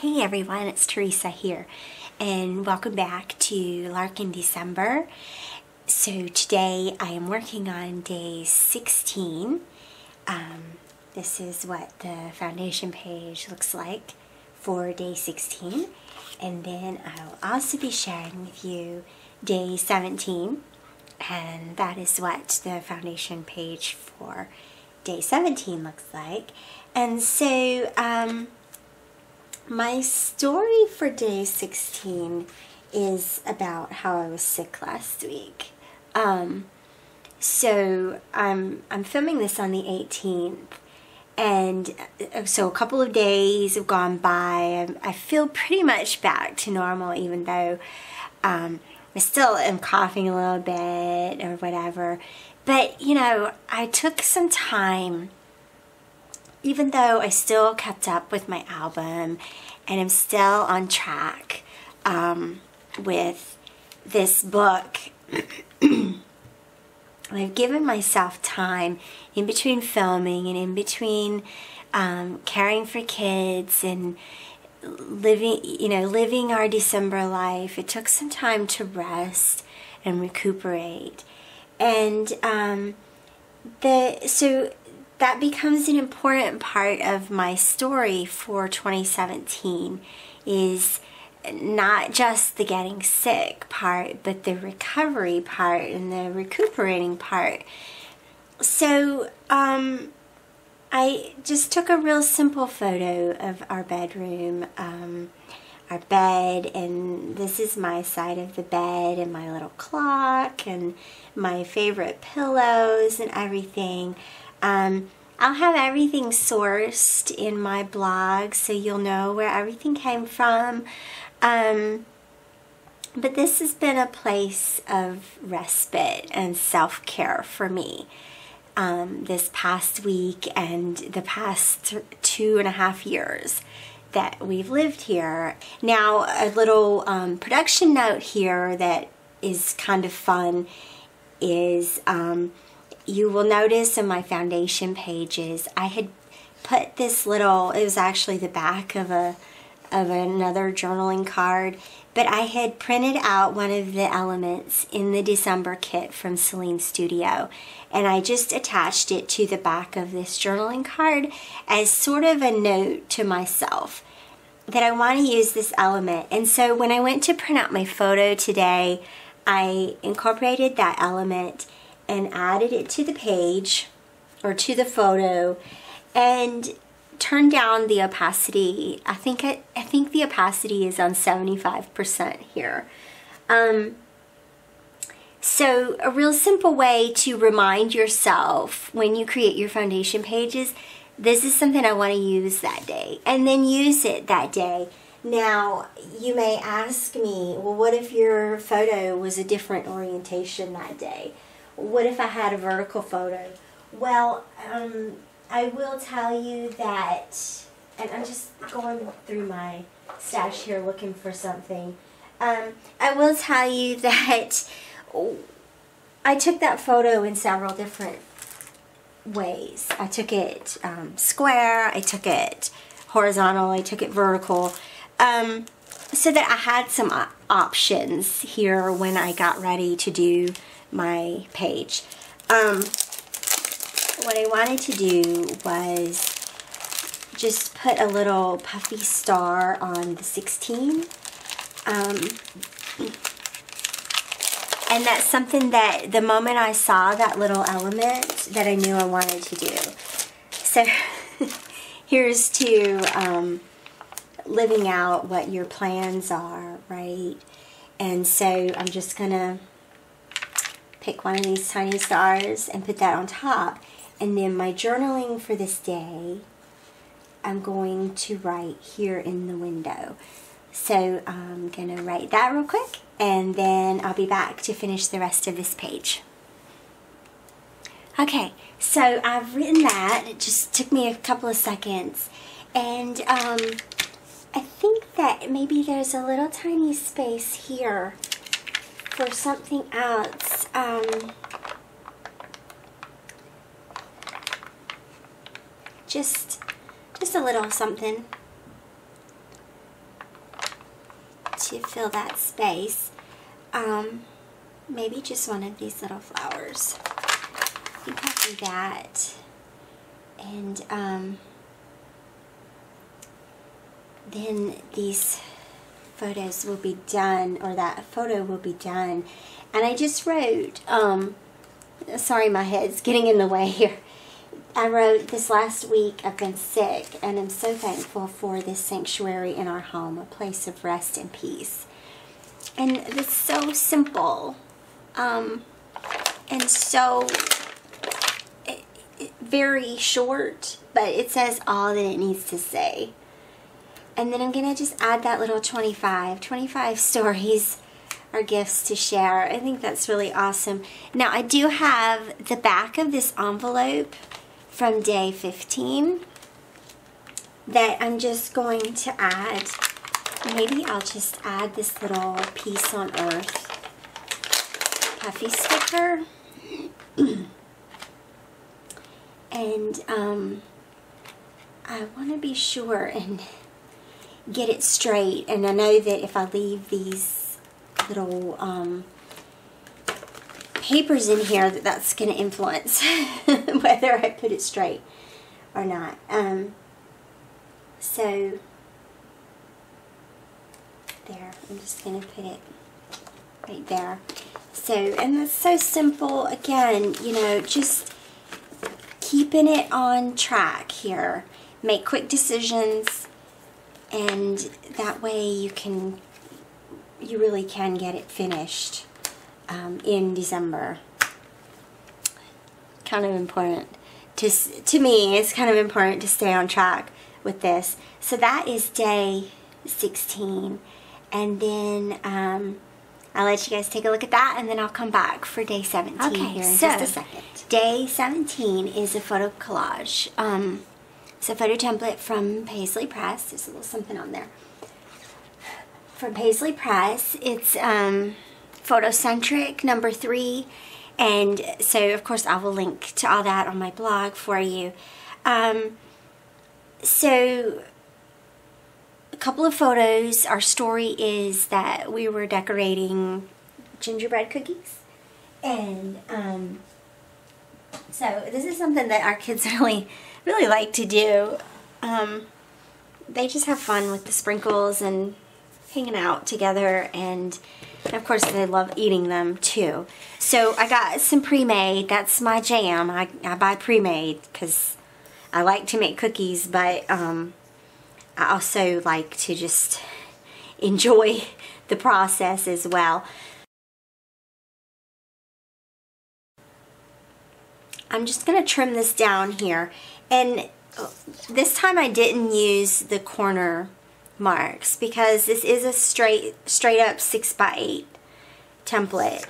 Hey everyone, it's Theresa here, and welcome back to Larkindecember. So today I am working on day 16. This is what the foundation page looks like for day 16, and then I'll also be sharing with you day 17, and that is what the foundation page for day 17 looks like. And so my story for day 16 is about how I was sick last week. So I'm filming this on the 18th, and so a couple of days have gone by. I feel pretty much back to normal, even though I still am coughing a little bit or whatever. But you know, I took some time. Even though I still kept up with my album and I'm still on track with this book, I've given myself time in between filming and in between caring for kids and living our December life. It took some time to rest and recuperate, and so that becomes an important part of my story for 2017, is not just the getting sick part, but the recovery part and the recuperating part. So I just took a real simple photo of our bedroom, our bed, and this is my side of the bed and my little clock and my favorite pillows and everything. I'll have everything sourced in my blog so you'll know where everything came from. But this has been a place of respite and self-care for me this past week and the past 2.5 years that we've lived here. Now, a little production note here that is kind of fun is you will notice in my foundation pages, I had put this little, it was actually the back of another journaling card, but I had printed out one of the elements in the December kit from Sahlin Studio, and I just attached it to the back of this journaling card as sort of a note to myself that I want to use this element. And so when I went to print out my photo today, I incorporated that element and added it to the page or to the photo and turned down the opacity. I think the opacity is on 75% here. So a real simple way to remind yourself when you create your foundation pages, this is something I want to use that day, and then use it that day. Now, you may ask me, well, what if your photo was a different orientation that day? What if I had a vertical photo? Well, I will tell you that, and I'm just going through my stash here looking for something. I will tell you that I took that photo in several different ways. I took it square, I took it horizontal, I took it vertical, so that I had some options here when I got ready to do my page. What I wanted to do was just put a little puffy star on the 16. And that's something that the moment I saw that little element that I knew I wanted to do. So here's to living out what your plans are, right? And so I'm just gonna pick one of these tiny stars and put that on top. And then my journaling for this day, I'm going to write here in the window. So I'm going to write that real quick, and then I'll be back to finish the rest of this page. Okay, so I've written that. It just took me a couple of seconds. And I think that maybe there's a little tiny space here for something else. Just a little something. to fill that space. Maybe just one of these little flowers. I think I'll do that. And then these photos will be done, or that photo will be done. And I just wrote, sorry, my head's getting in the way here. I wrote, this last week I've been sick, and I'm so thankful for this sanctuary in our home, a place of rest and peace. And it's so simple, and so very short, but it says all that it needs to say. And then I'm going to just add that little 25 stories or gifts to share. I think that's really awesome. Now, I do have the back of this envelope from day 15 that I'm just going to add. Maybe I'll just add this little Peace on Earth puffy sticker. And I want to be sure and get it straight. And I know that if I leave these little papers in here, that's going to influence whether I put it straight or not. So there, I'm just going to put it right there. So, and that's so simple. Again, you know, just keeping it on track here. Make quick decisions, and that way you really can get it finished in December. Kind of important to me. It's kind of important to stay on track with this. So that is day 16, and then I'll let you guys take a look at that, and then I'll come back for day 17 here in just a second. Day 17 is a photo collage. It's a photo template from Paisley Press. There's a little something on there. From Paisley Press, it's Photocentric number 3, and so of course I will link to all that on my blog for you. So a couple of photos. Our story is that we were decorating gingerbread cookies, and so this is something that our kids really like to do. They just have fun with the sprinkles and hanging out together, and of course they love eating them too. So I got some pre-made. That's my jam. I buy pre-made because I like to make cookies, but I also like to just enjoy the process as well. I'm just going to trim this down here, and this time I didn't use the corner marks because this is a straight up 6x8 template.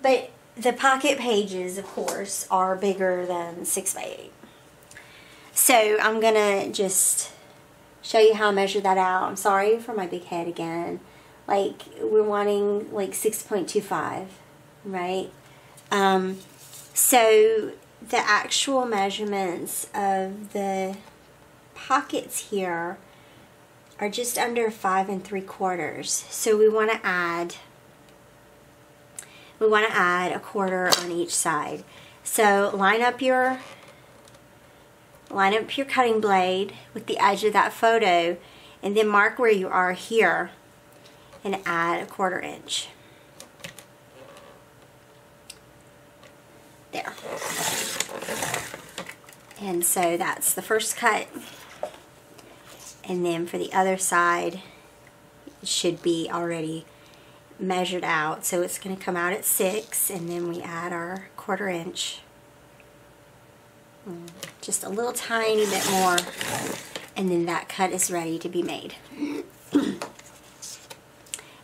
But the pocket pages, of course, are bigger than 6x8. So I'm gonna just show you how I measure that out. I'm sorry for my big head again. Like, we're wanting like 6.25, right? So the actual measurements of the pockets here are just under 5 3/4. So we want to add a quarter on each side. So line up your cutting blade with the edge of that photo, and then mark where you are here and add a 1/4 inch. There. And so that's the first cut. And then for the other side, it should be already measured out. So it's going to come out at 6, and then we add our 1/4 inch. Just a little tiny bit more, and then that cut is ready to be made.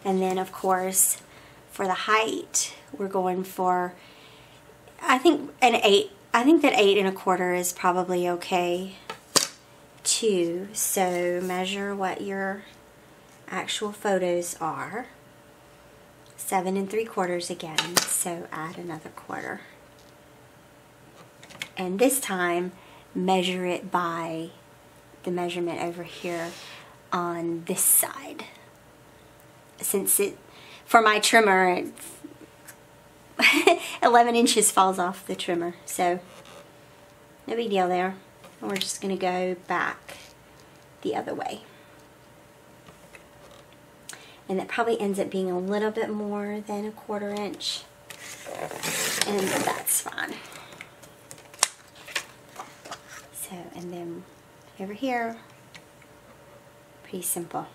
And then of course for the height, we're going for, I think an 8. I think that 8 1/4 is probably okay too. So measure what your actual photos are. 7 3/4 again. So add another 1/4. And this time measure it by the measurement over here on this side. Since for my trimmer, 11 inches falls off the trimmer, so no big deal there. And we're just going to go back the other way. And that probably ends up being a little bit more than 1/4 inch. And that's fine. So, and then over here, pretty simple.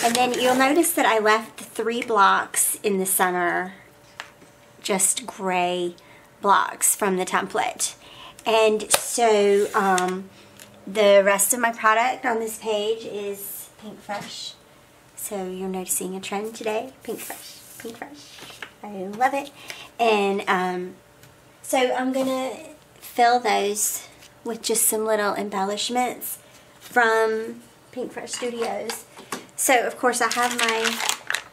And then you'll notice that I left 3 blocks in the center, just gray blocks from the template. And so the rest of my product on this page is Pinkfresh. So you're noticing a trend today, Pinkfresh, Pinkfresh. I love it. And so I'm gonna fill those with just some little embellishments from Pinkfresh Studios. So of course I have my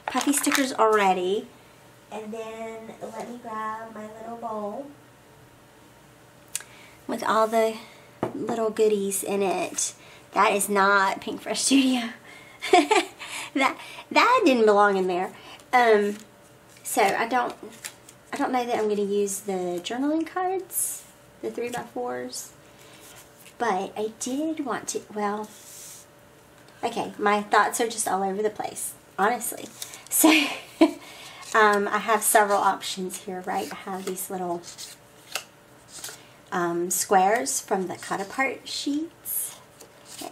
puffy stickers already. And then let me grab my little bowl with all the little goodies in it. That is not Pinkfresh Studio. that didn't belong in there. So I don't know that I'm going to use the journaling cards, the 3x4s, but I did want to. Well, okay, my thoughts are just all over the place, honestly. So I have several options here, right? I have these little squares from the cut apart sheets.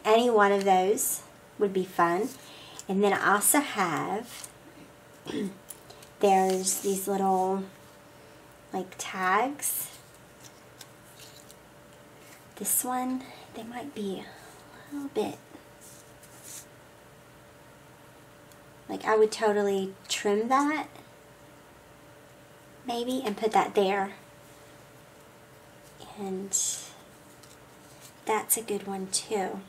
Any one of those would be fun. And then I also have, there's these little like tags. This one, they might be a little bit, like I would totally trim that maybe and put that there. And that's a good one too.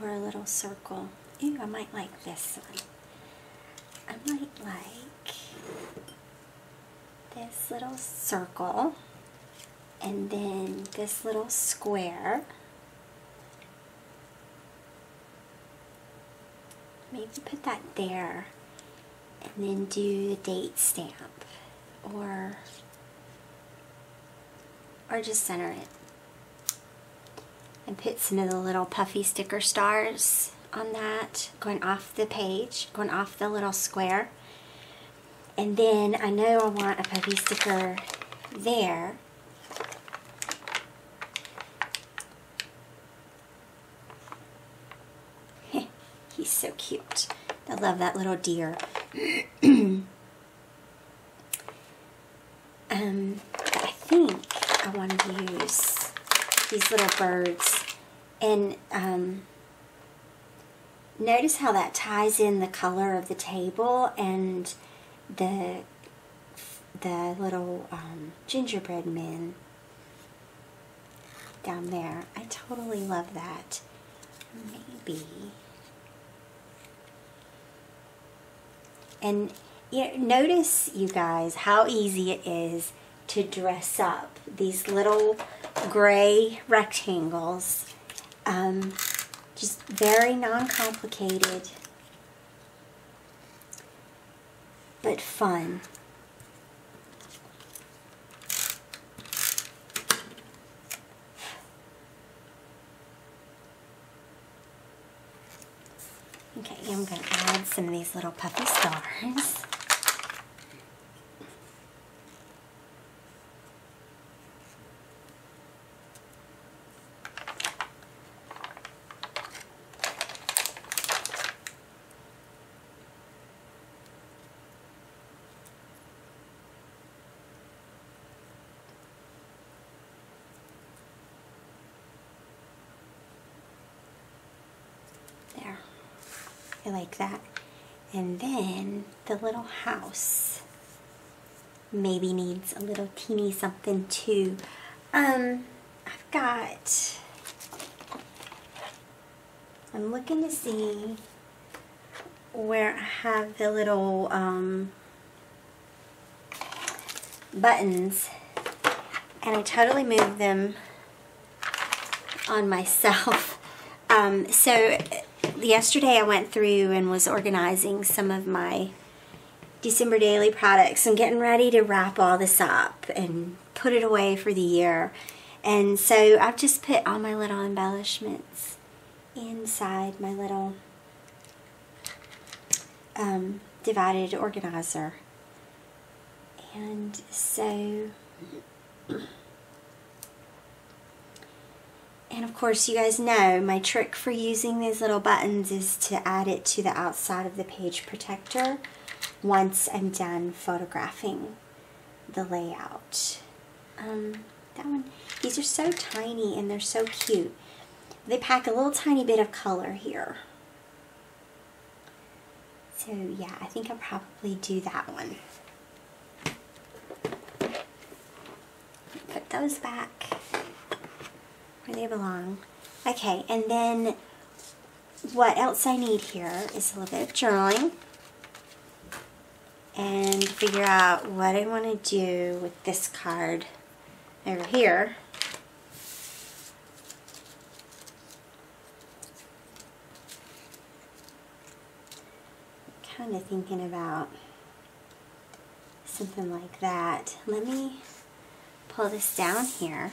Or a little circle. Ooh, I might like this one. I might like this little circle and then this little square. Maybe put that there and then do the date stamp or just center it and put some of the little puffy sticker stars on that, going off the page, going off the little square. And then I know I want a puffy sticker there. He's so cute. I love that little deer. I think I want to use these little birds. And notice how that ties in the color of the table and the little gingerbread men down there. I totally love that. Maybe. And notice, you guys, how easy it is to dress up these little gray rectangles. Just very non-complicated, but fun. Okay, I'm going to add some of these little puffy stars. There. I like that. And then the little house maybe needs a little teeny something too. I'm looking to see where I have the little buttons, and I totally moved them on myself. So yesterday I went through and was organizing some of my December daily products and getting ready to wrap all this up and put it away for the year. And so I've just put all my little embellishments inside my little divided organizer. And so, and of course you guys know my trick for using these little buttons is to add it to the outside of the page protector once I'm done photographing the layout. That one, these are so tiny and they're so cute. They pack a little tiny bit of color here. So yeah, I think I'll probably do that one. Put those back where they belong. Okay, and then what else I need here is a little bit of journaling and figure out what I want to do with this card over here. Kind of thinking about something like that. Let me pull this down here.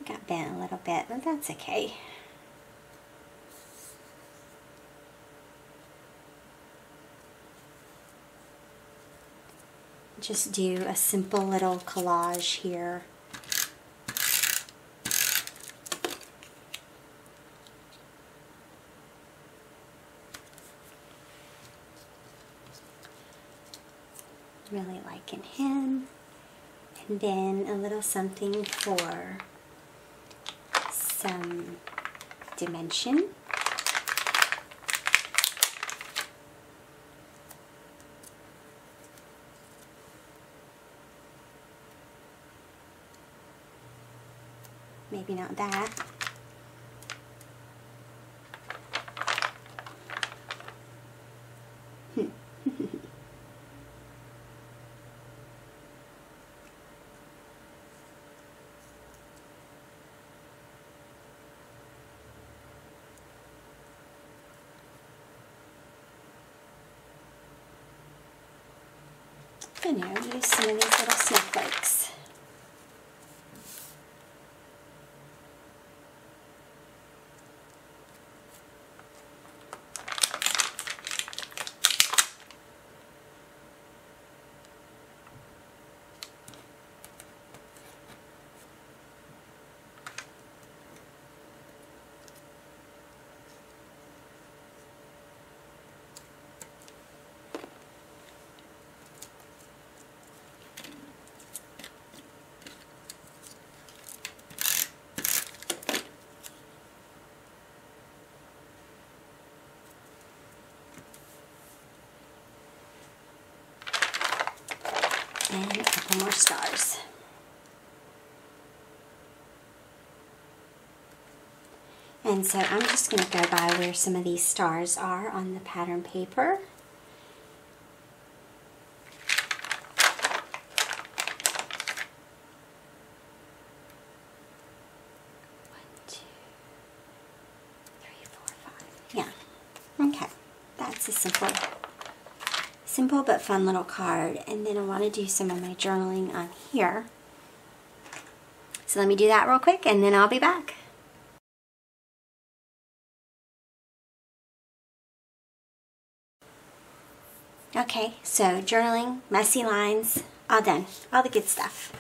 Got bent a little bit, but that's okay. Just do a simple little collage here. Really liking him. And then a little something for some dimension. Maybe not that. You know, use some of these little snowflakes. And a couple more stars. And so I'm just going to go by where some of these stars are on the pattern paper. Yeah. Okay. That's a simple but fun little card. And then I want to do some of my journaling on here. So let me do that real quick and then I'll be back. Okay, so journaling, messy lines, all done. All the good stuff.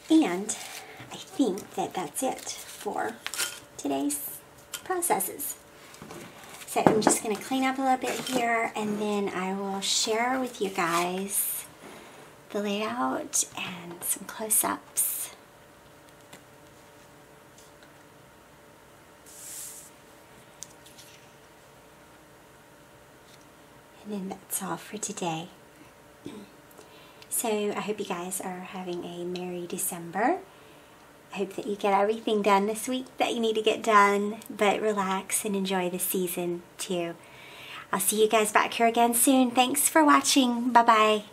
And I think that that's it for today's processes. So I'm just going to clean up a little bit here and then I will share with you guys the layout and some close-ups. And then that's all for today. So I hope you guys are having a Merry December. I hope that you get everything done this week that you need to get done, but relax and enjoy the season too. I'll see you guys back here again soon. Thanks for watching. Bye-bye.